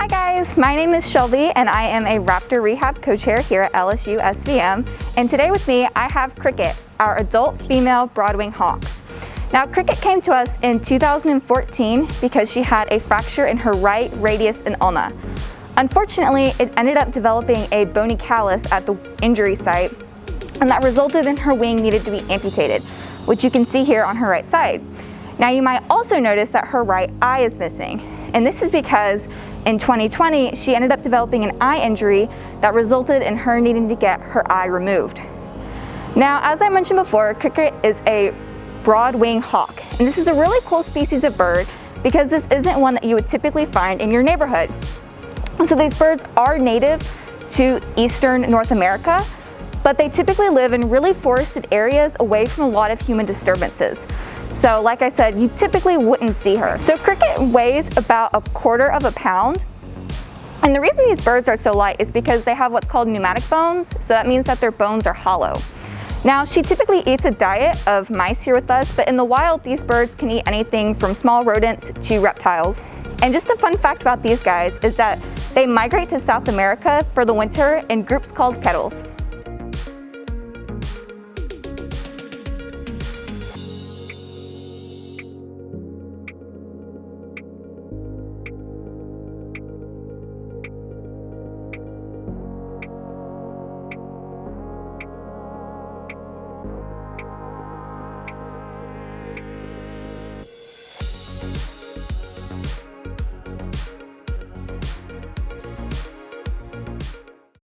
Hi guys, my name is Shelby and I am a raptor rehab co-chair here at LSU SVM. And today with me I have Cricket, our adult female broadwing hawk. Now Cricket came to us in 2014 because she had a fracture in her right radius and ulna. Unfortunately, it ended up developing a bony callus at the injury site, and that resulted in her wing needed to be amputated, which you can see here on her right side. Now you might also notice that her right eye is missing, and this is because in 2020 she ended up developing an eye injury that resulted in her needing to get her eye removed. Now, as I mentioned before, Cricket is a broadwing hawk, and this is a really cool species of bird because this isn't one that you would typically find in your neighborhood. So these birds are native to eastern North America, but they typically live in really forested areas away from a lot of human disturbances. So like I said, you typically wouldn't see her. So Cricket weighs about 1/4 pound. And the reason these birds are so light is because they have what's called pneumatic bones. So that means that their bones are hollow. Now she typically eats a diet of mice here with us, but in the wild these birds can eat anything from small rodents to reptiles. And just a fun fact about these guys is that they migrate to South America for the winter in groups called kettles.